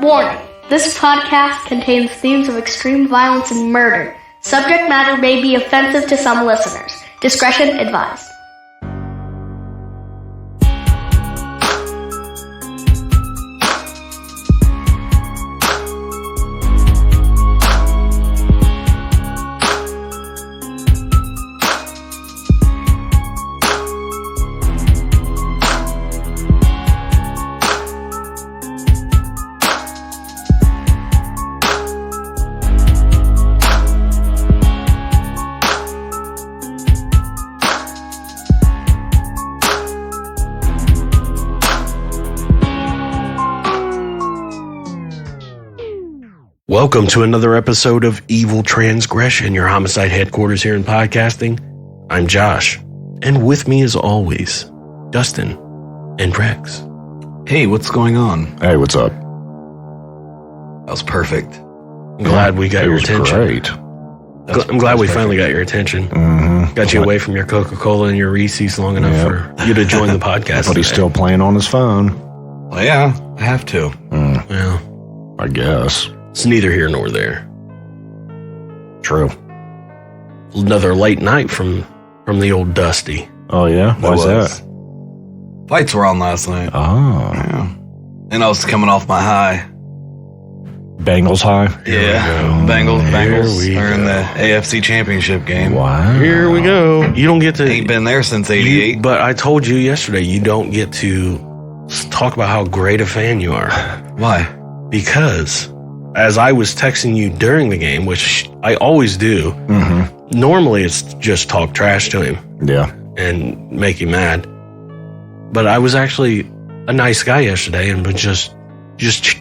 Warning, this podcast contains themes of extreme violence and murder. Subject matter may be offensive to some listeners. Discretion advised. Welcome to another episode of Evil Transgression, your homicide headquarters here in podcasting. I'm Josh, and with me as always, Dustin and Rex. Hey, what's going on? Hey, what's up? That was perfect. I'm glad we got your attention. Great. I'm glad we finally got your attention. Mm-hmm. Got you away from your Coca-Cola and your Reese's long enough for you to join the podcast. But he's still playing on his phone. Well, yeah, I have to. Well, I guess. it's neither here nor there. True. Another late night from the old Dusty. Oh, yeah? Why's that? Lights were on last night. Oh. Yeah. And I was coming off my high. Bengals high? Bengals we are in go. the AFC Championship game. Wow. Here we go. You don't get to... Ain't been there since '88. But I told you yesterday, you don't get to talk about how great a fan you are. Why? Because as I was texting you during the game, which I always do, normally it's just talk trash to him Yeah. and make him mad. But I was actually a nice guy yesterday and was just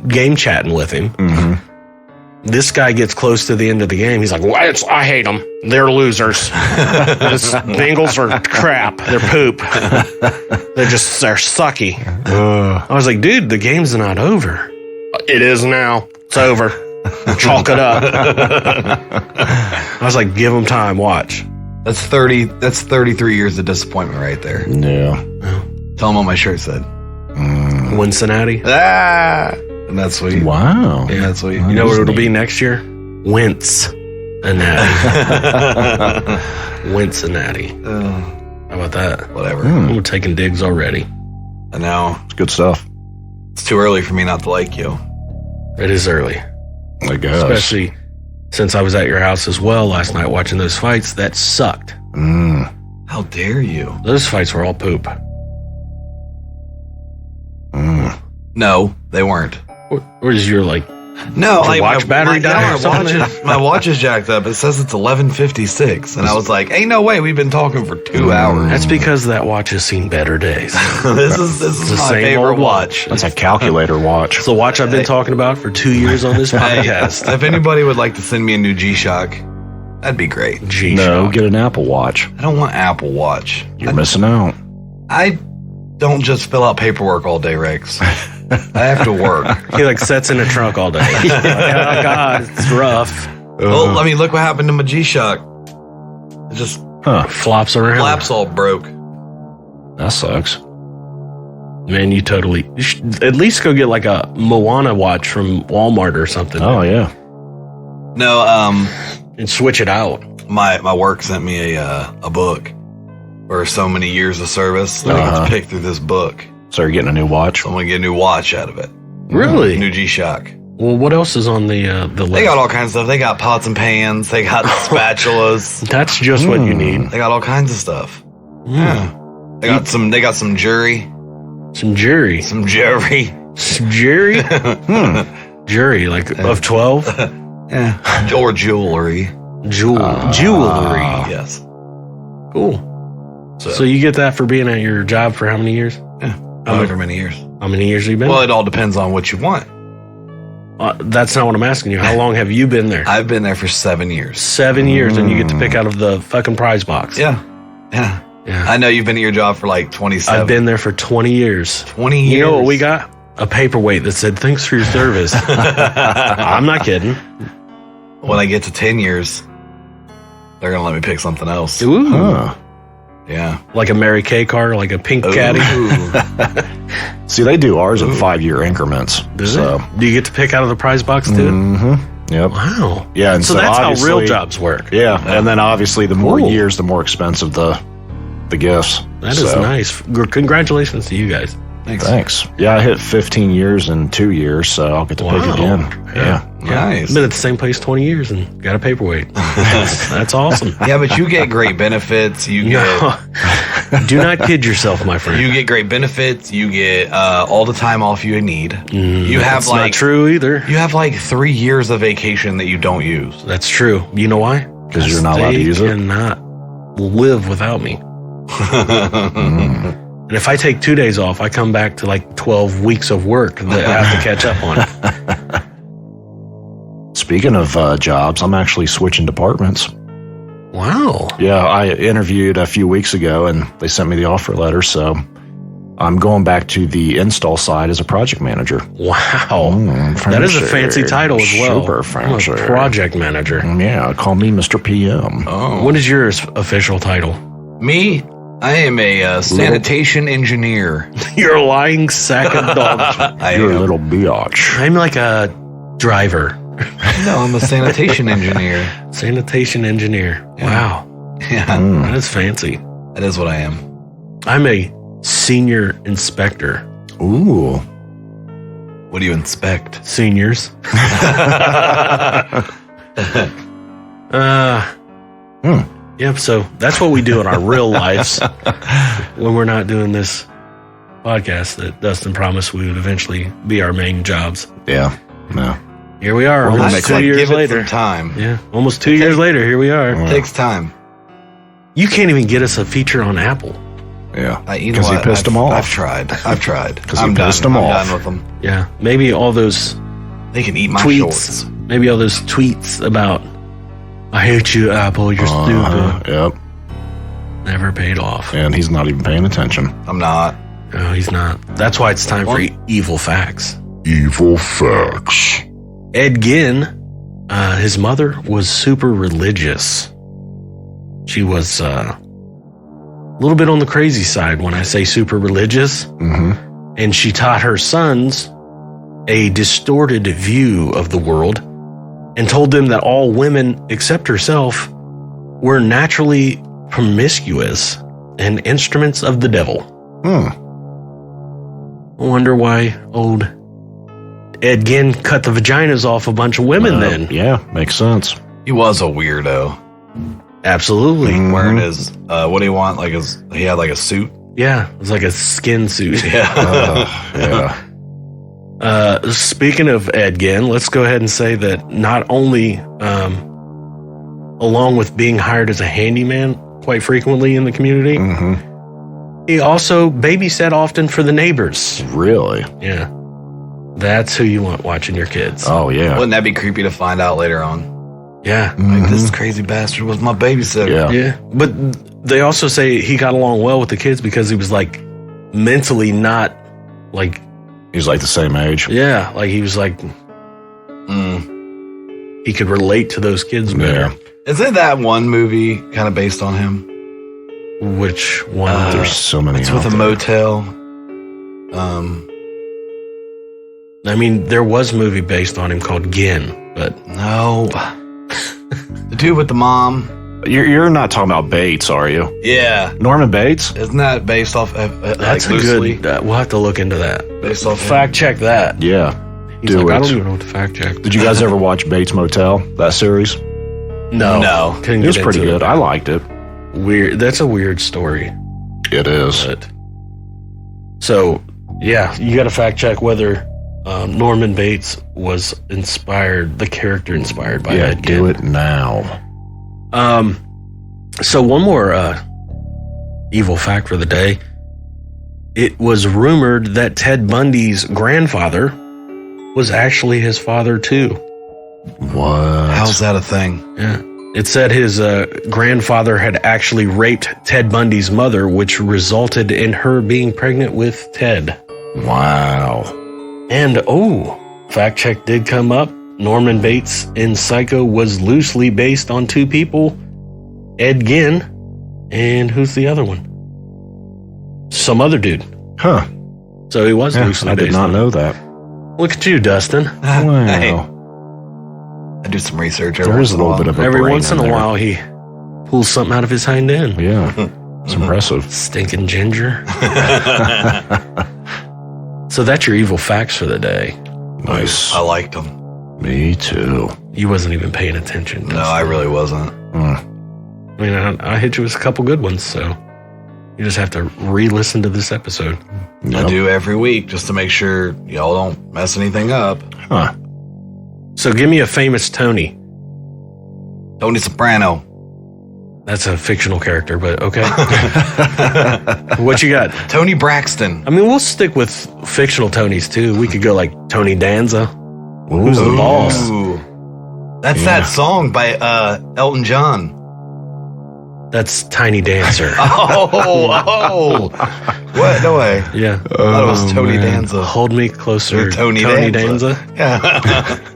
game chatting with him. Mm-hmm. This guy gets close to the end of the game. He's like, well, I hate them. They're losers. The Bengals are crap. They're poop. They're sucky. I was like, dude, the game's not over. It is now. It's over. Chalk it up. I was like, give them time. Watch. That's 33 years of disappointment right there. Yeah. Tell them what my shirt said. Cincinnati. Ah! And that's sweet. Wow. Yeah, that's sweet. You know what it'll be next year? Cincinnati. How about that? Whatever. We're taking digs already. I know. It's good stuff. It's too early for me not to like you. It is early. I guess. Especially since I was at your house as well last night watching those fights. That sucked. How dare you? Those fights were all poop. No, they weren't. Or is your like... No, Your watch battery died or something? My watch is jacked up. It says it's 11:56, and I was like, "Ain't no way we've been talking for 2 hours." That's because that watch has seen better days. this is the my same favorite old watch. That's a calculator watch. It's the watch I've been talking about for 2 years on this podcast. If anybody would like to send me a new G-Shock, that'd be great. No, G-Shock. get an Apple Watch. I don't want Apple Watch. You're missing out. I don't just fill out paperwork all day, Rex. I have to work. He like sits in the trunk all day. Like, oh God, it's rough. Well, I mean, look what happened to my G-Shock. It just Flops around. flaps all broke. That sucks. Man, you should at least go get like a Moana watch from Walmart or something. Oh, yeah. No, And switch it out. my work sent me a book for so many years of service. I get to pick through this book. So you're getting a new watch? So I'm gonna get a new watch out of it. Really? New G-Shock. Well, what else is on the list? They got all kinds of stuff. They got pots and pans. They got spatulas. That's just what you need. They got all kinds of stuff. Yeah. They got some jury. Some jury. Some jury. Some jury? Jury, like of 12? Yeah. Or jewelry. Jewelry. Yes. Cool. So you get that for being at your job for how many years? Yeah. However many years. How many years have you been? Well, it all depends on what you want. That's not what I'm asking you. How long have you been there? I've been there for 7 years. 7 years, and you get to pick out of the fucking prize box. Yeah. I know you've been at your job for like 27. I've been there for 20 years. 20 years. You know what we got? A paperweight that said, thanks for your service. I'm not kidding. When I get to 10 years, they're going to let me pick something else. Ooh. Huh. Yeah. Like a Mary Kay car, like a pink caddy. See, they do ours in 5-year increments. Do you get to pick out of the prize box too? Mm-hmm. Yep. Wow. Yeah, and so that's how real jobs work. Yeah, and then obviously the more Cool. years, the more expensive the gifts. That is nice. Congratulations to you guys. Thanks. Yeah, I hit 15 years in 2 years, so I'll get to pick again. Yeah. Nice. Been at the same place 20 years and got a paperweight. That's awesome. Yeah, but you get great benefits. You get Do not kid yourself, my friend. you get great benefits. You get all the time off you need. You have That's not true either. You have like 3 years of vacation that you don't use. That's true. You know why? Because you're not allowed to use it? They cannot live without me. And if I take 2 days off, I come back to like 12 weeks of work that I have to catch up on. Speaking of jobs, I'm actually switching departments. Wow. Yeah, I interviewed a few weeks ago, and they sent me the offer letter, so I'm going back to the install side as a project manager. Wow. That is a fancy title as well. Super fancy. I'm a project manager. Yeah, call me Mr. PM. Oh. What is your official title? Me? I am a sanitation engineer. You're a lying sack of dog. You're a little biatch. I'm like a driver. No, I'm a sanitation engineer. Sanitation engineer. Wow. Yeah, That is fancy. that is what I am. I'm a senior inspector. Ooh. What do you inspect? Seniors. Yep, so that's what we do in our real lives when we're not doing this podcast that Dustin promised we would eventually be our main jobs. Yeah. No. Here we are, almost Just 2 like years give it later. some time. Yeah, almost 2 years later, here we are. Takes time. You can't even get us a feature on Apple. Yeah. You know Because he what? pissed them off. I've tried. Because he I'm pissed done. them I'm off. done with them. Yeah, maybe all those They can eat my tweets. shorts. Maybe all those tweets about, I hate you, Apple, you're stupid. Yep. Never paid off. And he's not even paying attention. I'm not. No, he's not. That's why it's time for evil facts. Evil facts. Ed Gein, his mother was super religious. She was a little bit on the crazy side when I say super religious. Mm-hmm. And she taught her sons a distorted view of the world and told them that all women, except herself, were naturally promiscuous and instruments of the devil. I wonder why old Ed Gein cut the vaginas off a bunch of women then. Yeah, makes sense. He was a weirdo. Absolutely. Wearing his, what do you want? Like he had like a suit. Yeah, it was like a skin suit. Yeah. Yeah. Speaking of Ed Gein, let's go ahead and say that not only, along with being hired as a handyman quite frequently in the community, he also babysat often for the neighbors. Really? Yeah. That's who you want watching your kids. Oh, yeah. Wouldn't that be creepy to find out later on? Yeah. Like, this crazy bastard was my babysitter. Yeah. Yeah. But they also say he got along well with the kids because he was like mentally not like, He's like the same age. yeah, like he was like, he could relate to those kids better. Isn't that one movie kind of based on him? Which one? There's so many. It's out with a there. motel. I mean, there was a movie based on him called Gin, but No. The dude with the mom. You're not talking about Bates, are you? Yeah. Norman Bates? Isn't that based off that's like a loosely? good. We'll have to look into that. Based off Fact check that. Yeah. He's Do like, I it. don't even know what to fact check. Did you guys ever watch Bates Motel, that series? No, couldn't It was get pretty into good. I liked it. Weird. That's a weird story. It is. But so yeah, you got to fact check whether Norman Bates was the character inspired by Yeah, Ed do Gein. it now. So one more evil fact for the day. It was rumored that Ted Bundy's grandfather was actually his father too. What? How's that a thing? Yeah. It said his grandfather had actually raped Ted Bundy's mother, which resulted in her being pregnant with Ted. Wow. And fact check did come up. Norman Bates in Psycho was loosely based on two people, Ed Gein, and who's the other one? some other dude. Huh. So he was loosely I based did not on. know that. Look at you, Dustin. Hey, Wow. I do some research There every is a little bit of a Every brain once in a there. while, he pulls something out of his hind end. Yeah. It's impressive. Stinking ginger. So that's your evil facts for the day. Nice. I liked them. Me too. You wasn't even paying attention. No, I really wasn't. I mean, I hit you with a couple good ones, so you just have to re-listen to this episode. I do every week just to make sure y'all don't mess anything up. Huh. So give me a famous Tony. Tony Soprano. That's a fictional character, but okay. What you got? Tony Braxton. I mean, we'll stick with fictional Tonys too. We could go like Tony Danza. Who's the boss? Ooh. That's that song by Elton John. That's Tiny Dancer. Oh. What? No way. Yeah. I thought it was Tony Danza. Hold me closer. Tony Danza. Yeah.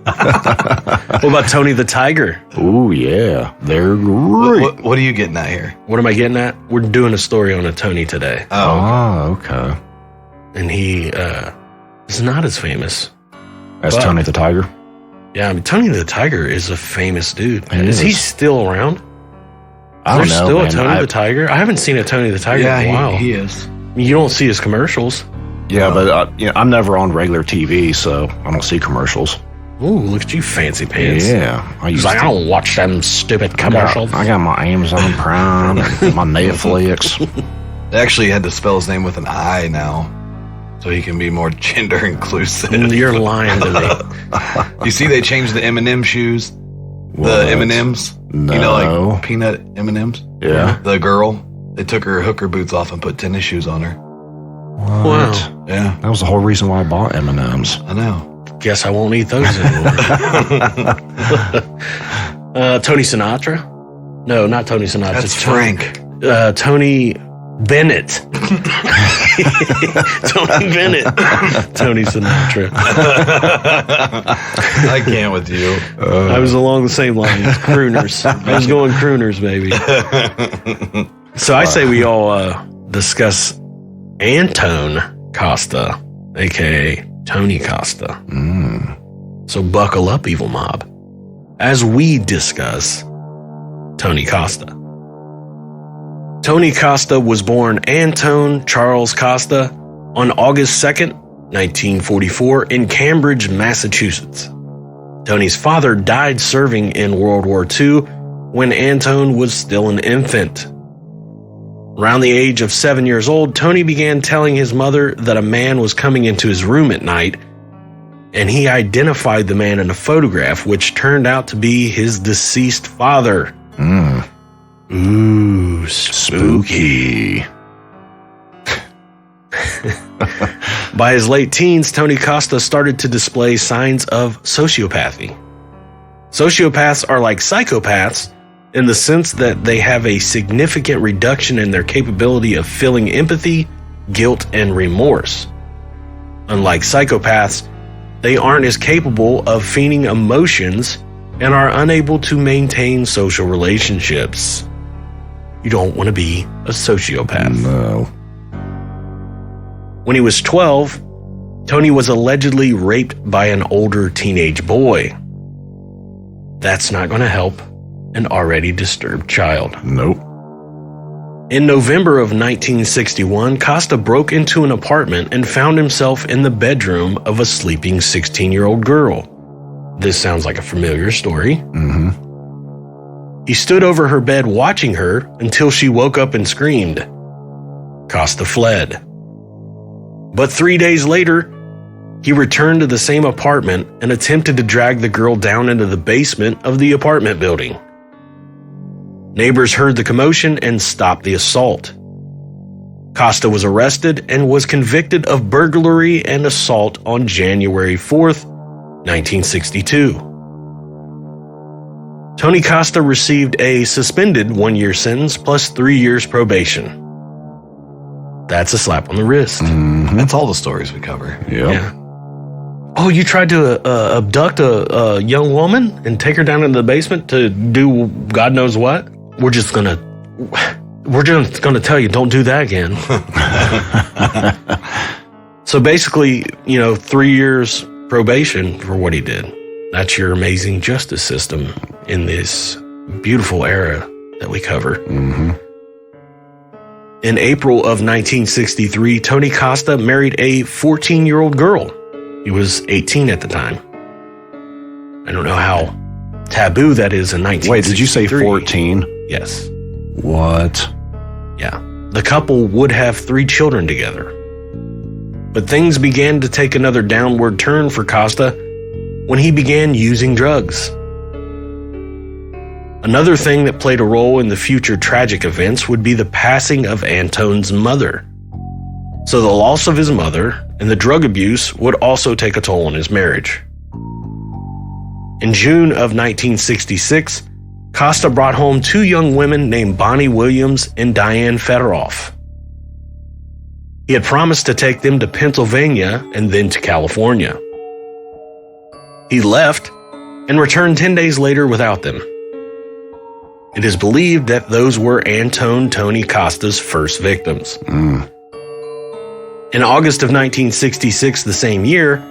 What about Tony the Tiger? Ooh, yeah. They're great. What are you getting at here? What am I getting at? We're doing a story on a Tony today. Oh. Okay. And he is not as famous. That's But- Tony the Tiger. Yeah, I mean, Tony the Tiger is a famous dude. He Is he is. still around? I don't There's know, still man. a Tony the Tiger? I haven't seen a Tony the Tiger in a while. he is. You don't see his commercials. Yeah, but I'm never on regular TV, so I don't see commercials. Ooh, look at you, fancy pants. Yeah, I He's used like, to. I don't watch them stupid commercials. I got my Amazon Prime, and my Netflix. They actually had to spell his name with an I now, so he can be more gender inclusive. You're lying to me. You see, they changed the M&M shoes, the M&Ms. No. You know, like peanut M&Ms. Yeah. The girl, they took her hooker boots off and put tennis shoes on her. Wow. Yeah, That was the whole reason why I bought M&Ms. I know. Guess I won't eat those anymore. Tony Sinatra? No, not Tony Sinatra. That's Frank. Tony Bennett. Tony Bennett. Tony Sinatra. I can't with you. I was along the same lines. Crooners. I was going crooners, baby. So I say we all discuss Antone Costa, a.k.a. Tony Costa. So buckle up, evil mob, as we discuss Tony Costa. Tony Costa was born Antone Charles Costa on August 2nd, 1944 in Cambridge, Massachusetts. Tony's father died serving in World War II when Antone was still an infant. Around the age of 7 years old, Tony began telling his mother that a man was coming into his room at night, and he identified the man in a photograph, which turned out to be his deceased father. Ooh, spooky. By his late teens, Tony Costa started to display signs of sociopathy. Sociopaths are like psychopaths in the sense that they have a significant reduction in their capability of feeling empathy, guilt, and remorse. Unlike psychopaths, they aren't as capable of feeling emotions and are unable to maintain social relationships. You don't want to be a sociopath. No. When he was 12, Tony was allegedly raped by an older teenage boy. That's not going to help an already disturbed child. Nope. In November of 1961, Costa broke into an apartment and found himself in the bedroom of a sleeping 16-year-old girl. This sounds like a familiar story. He stood over her bed watching her until she woke up and screamed. Costa fled. But 3 days later, he returned to the same apartment and attempted to drag the girl down into the basement of the apartment building. Neighbors heard the commotion and stopped the assault. Costa was arrested and was convicted of burglary and assault on January 4th, 1962. Tony Costa received a suspended 1-year sentence plus 3 years probation. That's a slap on the wrist. That's all the stories we cover. Yep. Yeah. Oh, you tried to abduct a young woman and take her down into the basement to do God knows what? We're we're just going to tell you, don't do that again. So basically, 3 years probation for what he did. That's your amazing justice system in this beautiful era that we cover. Mm-hmm. In April of 1963, Tony Costa married a 14-year-old girl. He was 18 at the time. I don't know how taboo that is in 1963. Wait, did you say 14? Yes. What? Yeah. The couple would have 3 children together. But things began to take another downward turn for Costa when he began using drugs. Another thing that played a role in the future tragic events would be the passing of Antone's mother. So the loss of his mother and the drug abuse would also take a toll on his marriage. In June of 1966, Costa brought home 2 young women named Bonnie Williams and Diane Federoff. He had promised to take them to Pennsylvania and then to California. He left and returned 10 days later without them. It is believed that those were Antone Tony Costa's first victims. In August of 1966, the same year,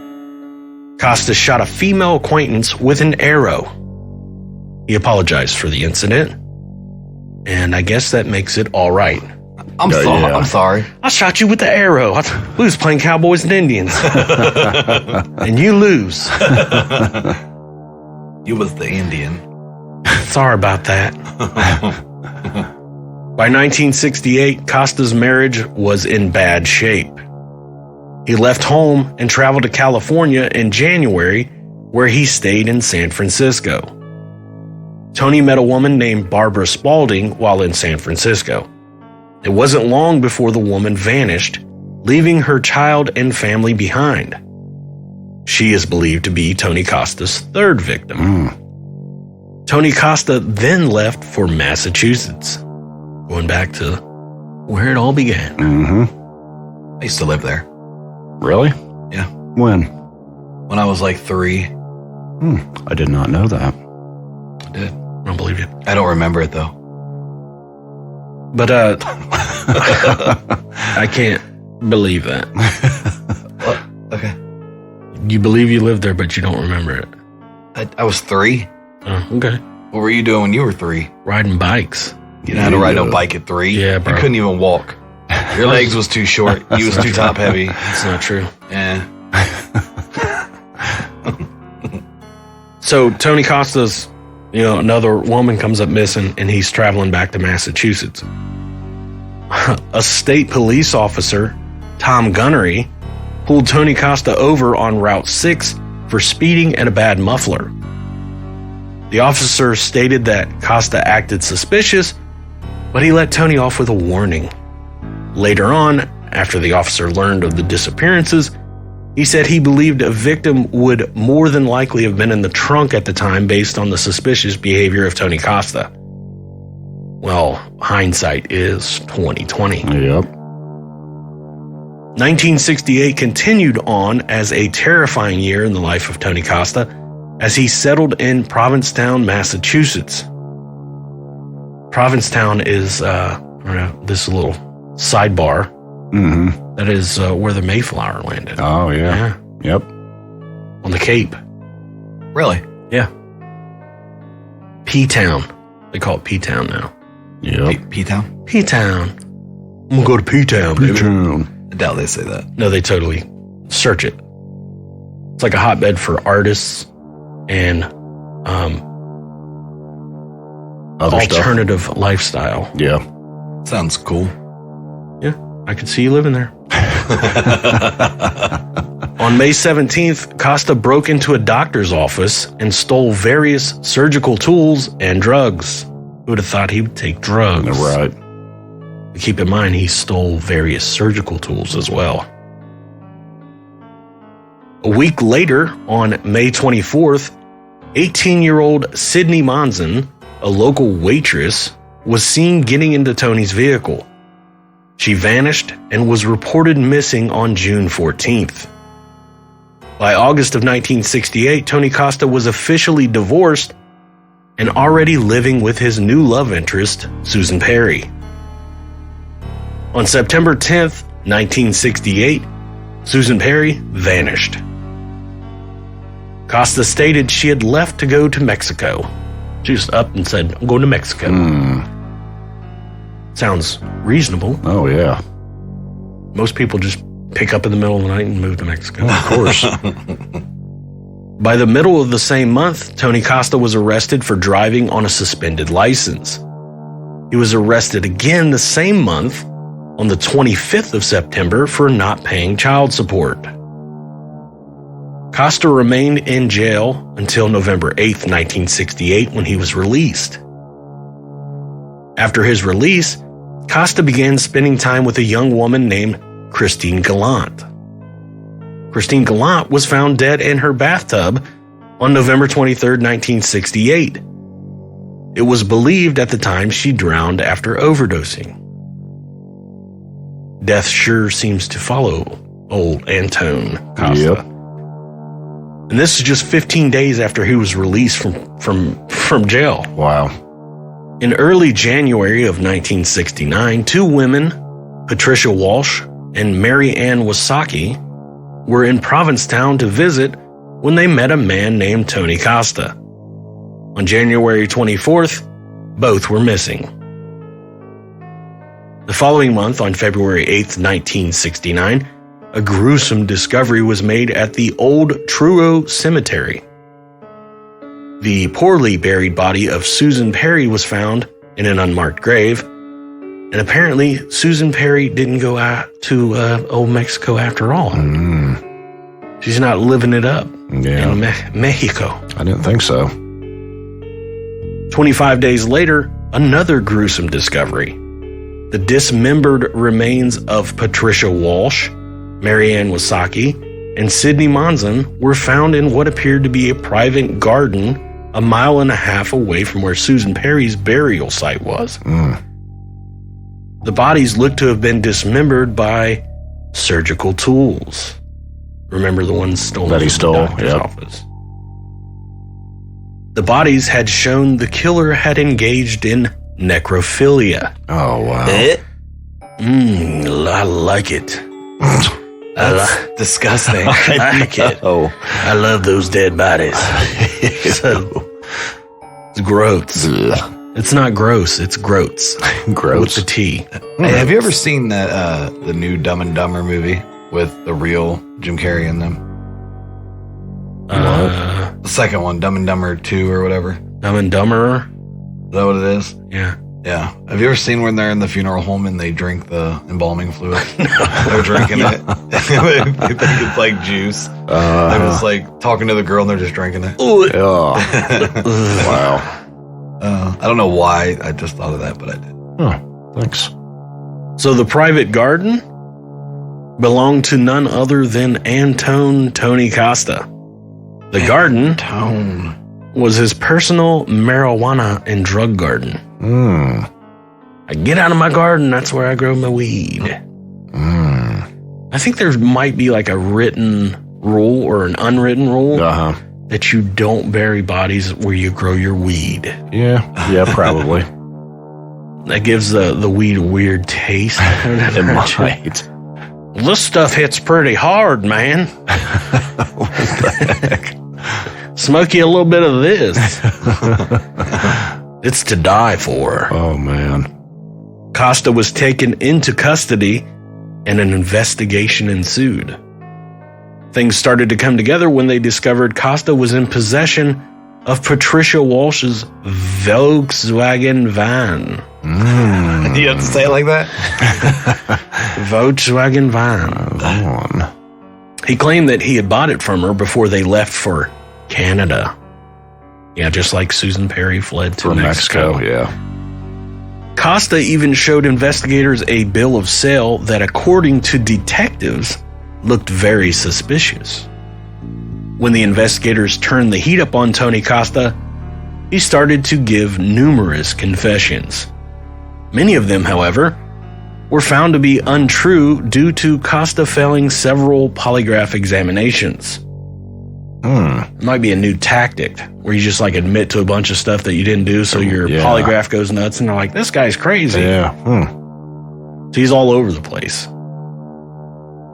Costa shot a female acquaintance with an arrow. He apologized for the incident, and I guess that makes it all right. I'm sorry. I shot you with the arrow. We was playing Cowboys and Indians. And you lose. You was the Indian. Sorry about that. By 1968, Costa's marriage was in bad shape. He left home and traveled to California in January, where he stayed in San Francisco. Tony met a woman named Barbara Spalding while in San Francisco. It wasn't long before the woman vanished, leaving her child and family behind. She is believed to be Tony Costa's third victim. Tony Costa then left for Massachusetts, going back to where it all began. Mm-hmm. I used to live there. Really? Yeah. When? When I was like 3. I did not know that. I did. I don't believe you. I don't remember it though. But I can't believe that. Okay. You believe you lived there, but you don't remember it. I was 3. Oh, okay. What were you doing when you were 3? Riding bikes. You didn't know how to ride no bike at 3? Yeah, bro. You couldn't even walk. Your legs was too short. You was too top heavy. That's not true. Yeah. So Tony Costa's, another woman comes up missing, and he's traveling back to Massachusetts. A state police officer, Tom Gunnery, pulled Tony Costa over on Route 6 for speeding and a bad muffler. The officer stated that Costa acted suspicious, but he let Tony off with a warning. Later on, after the officer learned of the disappearances, he said he believed a victim would more than likely have been in the trunk at the time based on the suspicious behavior of Tony Costa. Well, hindsight is 2020. Yep. 1968 continued on as a terrifying year in the life of Tony Costa as he settled in Provincetown, Massachusetts. Provincetown is this little sidebar. Mm-hmm. That is where the Mayflower landed. Oh, yeah. Yep. On the Cape. Really? Yeah. P-Town. They call it P-Town now. Yep. P-Town? P-Town. I'm going to go to P-Town, baby. P-Town. I doubt they say that. No, they totally search it. It's like a hotbed for artists and Other alternative lifestyle. Yeah. Sounds cool. Yeah, I could see you living there. On May 17th, Costa broke into a doctor's office and stole various surgical tools and drugs. Who would have thought he would take drugs? Right. Keep in mind, he stole various surgical tools as well. A week later, on May 24th, 18-year-old Sydney Monson, a local waitress, was seen getting into Tony's vehicle. She vanished and was reported missing on June 14th. By August of 1968, Tony Costa was officially divorced and already living with his new love interest, Susan Perry. On September 10th, 1968, Susan Perry vanished. Costa stated she had left to go to Mexico. She just up and said, I'm going to Mexico. Sounds reasonable. Oh, yeah. Most people just pick up in the middle of the night and move to Mexico. Of course. By the middle of the same month, Tony Costa was arrested for driving on a suspended license. He was arrested again the same month on the 25th of September for not paying child support. Costa remained in jail until November 8th, 1968, when he was released. After his release, Costa began spending time with a young woman named Christine Gallant. Christine Gallant was found dead in her bathtub on November 23rd, 1968. It was believed at the time she drowned after overdosing. Death sure seems to follow old Antone Costa. Yep. And this is just 15 days after he was released from jail. Wow. In early January of 1969, two women, Patricia Walsh and Mary Ann Wasaki, were in Provincetown to visit when they met a man named Tony Costa. On January 24th, both were missing. The following month, on February 8th, 1969, a gruesome discovery was made at the Old Truro Cemetery. The poorly buried body of Susan Perry was found in an unmarked grave, and apparently Susan Perry didn't go out to old Mexico after all. She's not living it up in Mexico. I didn't think so. 25 days later, another gruesome discovery. The dismembered remains of Patricia Walsh, Mary Ann Wasaki, and Sidney Monson were found in what appeared to be a private garden a mile and a half away from where Susan Perry's burial site was. The bodies looked to have been dismembered by surgical tools. Remember the ones stolen that he from stole? the doctor's office. The bodies had shown the killer had engaged in necrophilia. Oh, wow. I like it. That's disgusting. I like it. Oh, I love those dead bodies. It's gross. It's not gross. It's groats. Gross. With the T. Hey, have you ever seen that the new Dumb and Dumber movie with the real Jim Carrey in them? The second one, Dumb and Dumber 2 or whatever. Dumb and Dumber? Is that what it is? Yeah. Yeah. Have you ever seen when they're in the funeral home and they drink the embalming fluid? They're drinking it. They think it's like juice. They're just like talking to the girl and they're just drinking it. wow. I don't know why I just thought of that, but I did. Oh, thanks. So the private garden belonged to none other than Antone Tony Costa. The garden was his personal marijuana and drug garden. I get out of my garden, that's where I grow my weed. I think there might be like a written rule or an unwritten rule that you don't bury bodies where you grow your weed. Yeah, probably. That gives the weed a weird taste. It might. This stuff hits pretty hard, man. Smoke you a little bit of this. It's to die for. Oh, man. Costa was taken into custody and an investigation ensued. Things started to come together when they discovered Costa was in possession of Patricia Walsh's Volkswagen van. You have to say it like that? Volkswagen van. On. He claimed that he had bought it from her before they left for Canada. Yeah, just like Susan Perry fled to Mexico. Yeah. Costa even showed investigators a bill of sale that, according to detectives, looked very suspicious. When the investigators turned the heat up on Tony Costa, he started to give numerous confessions. Many of them, however, were found to be untrue due to Costa failing several polygraph examinations. It might be a new tactic where you just like admit to a bunch of stuff that you didn't do, so your polygraph goes nuts and they're like, this guy's crazy. Yeah. So he's all over the place.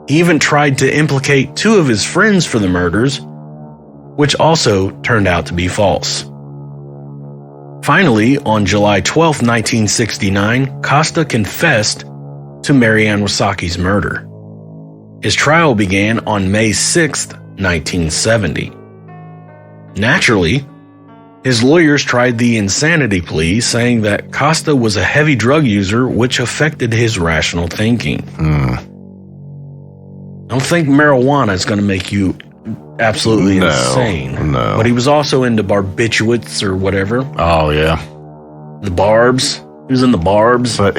He even tried to implicate 2 of his friends for the murders, which also turned out to be false. Finally, on July 12, 1969, Costa confessed to Marianne Wasaki's murder. His trial began on May 6, 1970. Naturally, his lawyers tried the insanity plea, saying that Costa was a heavy drug user, which affected his rational thinking. I don't think marijuana is going to make you absolutely insane. No. But he was also into barbiturates or whatever. Oh, yeah. The barbs. He was in the barbs. But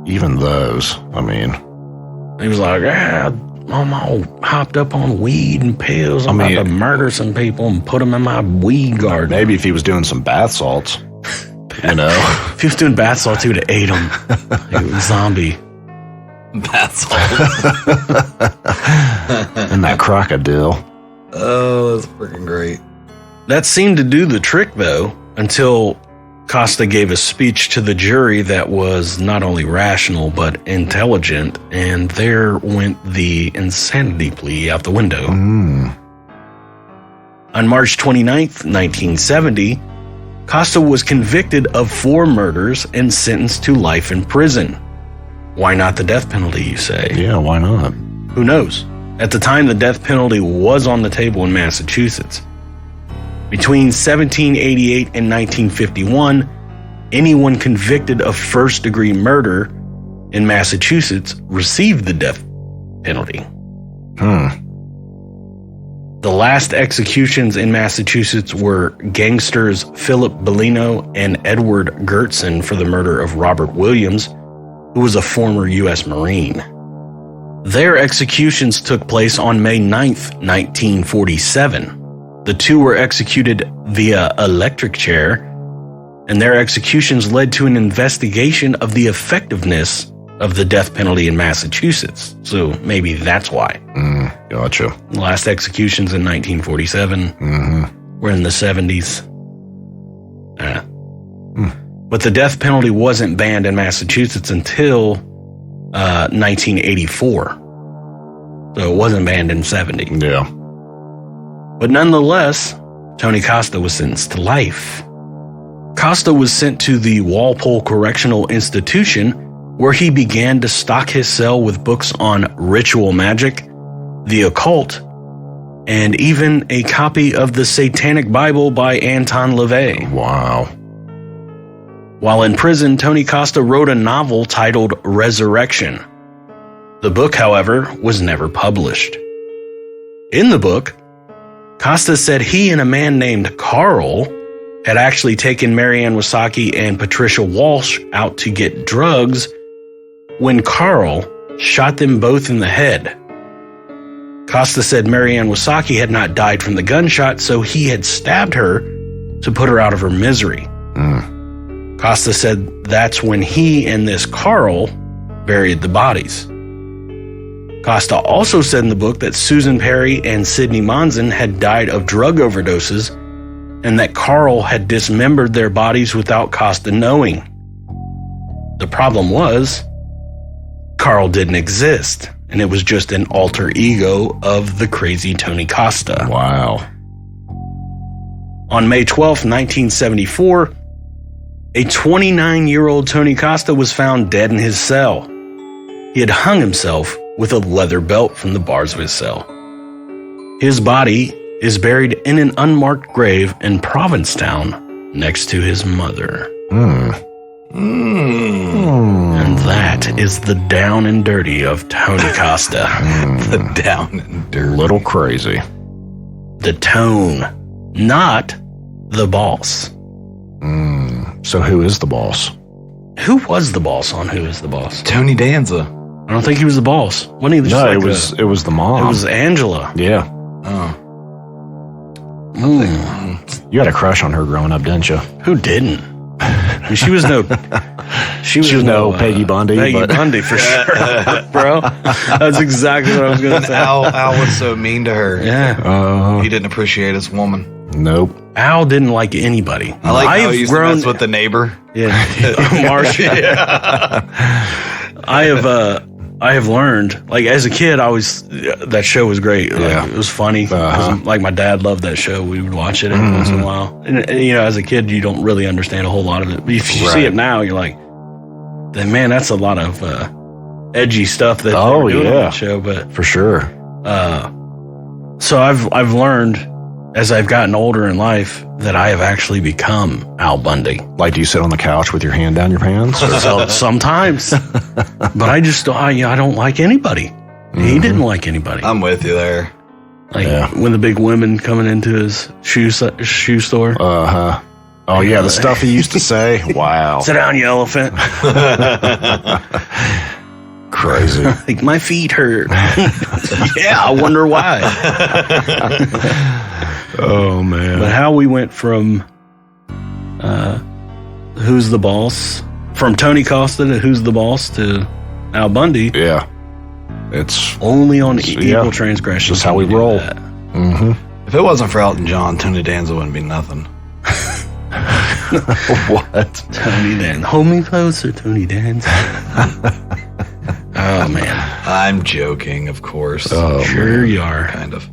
even those, I mean. He was like, I'm all hopped up on weed and pills. I'm about to murder some people and put them in my weed garden. Maybe if he was doing some bath salts, you know. If he was doing bath salts, he would have ate them. Like a zombie. Bath salts. And that crocodile. Oh, that's freaking great. That seemed to do the trick, though, until Costa gave a speech to the jury that was not only rational, but intelligent, and there went the insanity plea out the window. On March 29th, 1970, Costa was convicted of 4 murders and sentenced to life in prison. Why not the death penalty, you say? Yeah, why not? Who knows? At the time, the death penalty was on the table in Massachusetts. Between 1788 and 1951, anyone convicted of first-degree murder in Massachusetts received the death penalty. The last executions in Massachusetts were gangsters Philip Bellino and Edward Gertzen for the murder of Robert Williams, who was a former U.S. Marine. Their executions took place on May 9th, 1947. The 2 were executed via electric chair, and their executions led to an investigation of the effectiveness of the death penalty in Massachusetts. So maybe that's why. Gotcha. The last executions in 1947 were in the 70s. But the death penalty wasn't banned in Massachusetts until 1984. So it wasn't banned in 70. Yeah. But nonetheless, Tony Costa was sentenced to life. Costa was sent to the Walpole Correctional Institution, where he began to stock his cell with books on ritual magic, the occult, and even a copy of the Satanic Bible by Anton LaVey. Wow. While in prison, Tony Costa wrote a novel titled Resurrection. The book, however, was never published. In the book, Costa said he and a man named Carl had actually taken Marianne Wasaki and Patricia Walsh out to get drugs when Carl shot them both in the head. Costa said Marianne Wasaki had not died from the gunshot, so he had stabbed her to put her out of her misery. Costa said that's when he and this Carl buried the bodies. Costa also said in the book that Susan Perry and Sidney Monson had died of drug overdoses and that Carl had dismembered their bodies without Costa knowing. The problem was, Carl didn't exist, and it was just an alter ego of the crazy Tony Costa. Wow. On May 12, 1974, a 29-year-old Tony Costa was found dead in his cell. He had hung himself with a leather belt from the bars of his cell. His body is buried in an unmarked grave in Provincetown next to his mother. And that is the down and dirty of Tony Costa. The down and dirty. Little crazy. The tone, not the boss. So who is the boss? Who was the boss on Who is the Boss? Tony Danza. I don't think he was the boss. Wasn't he just No, like it was the mom. it was Angela. Yeah. Oh. You had a crush on her growing up, didn't you? Who didn't? I mean, she was no no Peggy Bundy. Peggy but Bundy for sure, bro. That's exactly what I was going to say. Al was so mean to her. Yeah. He didn't appreciate his woman. Nope. Al didn't like anybody. I like how he used to mess with the neighbor. Yeah, Marcia. I have learned, like as a kid, that show was great. Like, it was funny. 'Cause, like my dad loved that show. We would watch it every once in a while. And as a kid, you don't really understand a whole lot of it. But if you see it now, you're like, then man, that's a lot of edgy stuff that they were doing on that show. But for sure. So I've learned as I've gotten older in life that I have actually become Al Bundy. Like, do you sit on the couch with your hand down your pants? So, sometimes, but I don't like anybody. He didn't like anybody. I'm with you there. Like when the big women coming into his shoe store. Oh yeah, the stuff he used to say. Wow. Sit down, you elephant. Crazy. Like my feet hurt. Yeah, I wonder why. Oh man. But how we went from Who's the Boss, from Tony Costa to Who's the Boss to Al Bundy. Yeah. It's only on Evil Transgression. Just how we roll. If it wasn't for Elton John, Tony Danza wouldn't be nothing. What? Tony Danza. Hold me closer, Tony Danza. Oh man. I'm joking, of course. Oh, sure you are. Kind of.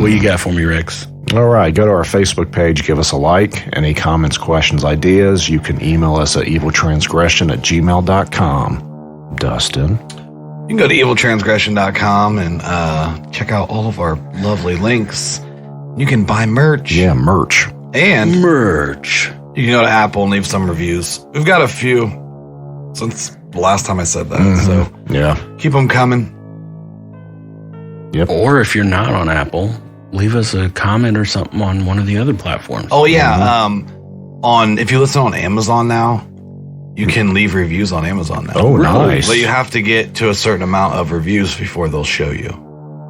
What you got for me, Rex? All right, go to our Facebook page, give us a like. Any comments, questions, ideas, you can email us at eviltransgression@gmail.com. Dustin? You can go to eviltransgression.com and check out all of our lovely links. You can buy merch. Yeah, merch. And merch. You can go to Apple and leave some reviews. We've got a few since the last time I said that. So yeah, keep them coming. Yep. Or if you're not on Apple, leave us a comment or something on one of the other platforms. Oh yeah, if you listen on Amazon now, you can leave reviews on Amazon now. Oh, nice. But you have to get to a certain amount of reviews before they'll show you.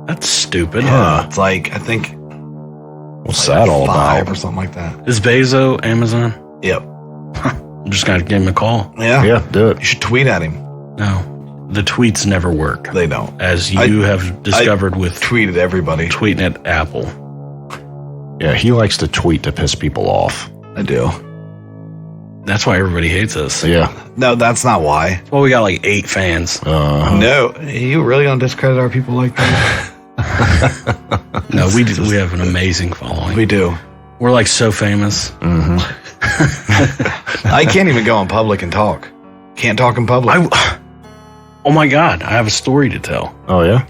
That's stupid. Yeah, it's like I think. What's that all about? Or something like that. Is Bezo Amazon? Yep. I'm just gotta give him a call. Yeah, do it. You should tweet at him. No, the tweets never work. They don't. As you have discovered with tweeted everybody tweeting at Apple. Yeah, he likes to tweet to piss people off. I do. That's why everybody hates us. Yeah. No, that's not why. Well, we got like 8 fans. No, you really gonna discredit our people like that? No, we do. We have an amazing following. We do. We're like so famous. Mm-hmm. I can't even go in public and talk. Can't talk in public. Oh my God, I have a story to tell. Oh, yeah?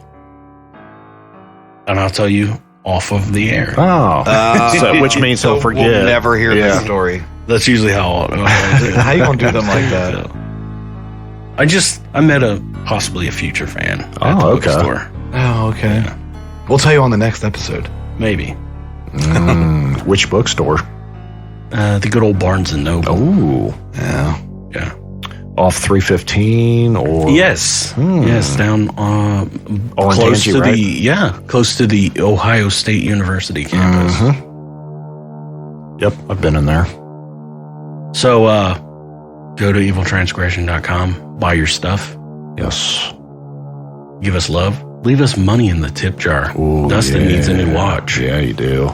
And I'll tell you off of the air. Oh. So, which means he'll forget. We'll never hear this story. That's usually how How you gonna do them like that? I met possibly a future fan at the Oh, okay. bookstore. Oh, okay. Yeah. We'll tell you on the next episode. Maybe. Which bookstore? The good old Barnes and Noble. Oh. Yeah. Yeah. Off 315 or? Yes. Yes, down close Danzy, to right? close to the Ohio State University campus. Yep, I've been in there. So go to eviltransgression.com, buy your stuff, Yes. give us love, leave us money in the tip jar. Ooh, Dustin needs a new watch. Yeah, you do.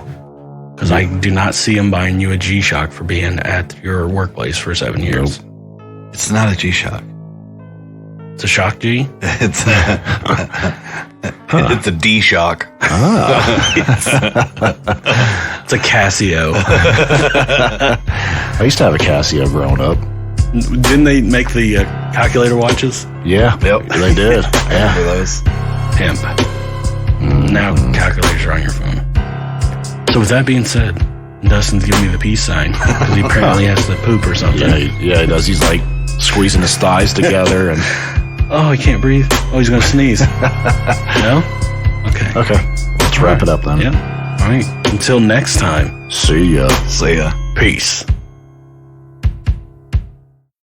Because I do not see him buying you a G-Shock for being at your workplace for 7 years. It's not a G-Shock. It's a Shock G? It's a D-Shock. It's a Casio. I used to have a Casio growing up. Didn't they make the calculator watches? Yeah. Yep. They did. Yeah. For those. Pimp. Now calculators are on your phone. So with that being said, Dustin's giving me the peace sign because he apparently has to poop or something. Yeah, he does. He's like squeezing his thighs together and... Oh, he can't breathe. Oh, he's going to sneeze. No? Okay. Okay. Let's wrap it up then. Yeah. All right. Until next time. See ya. See ya. Peace.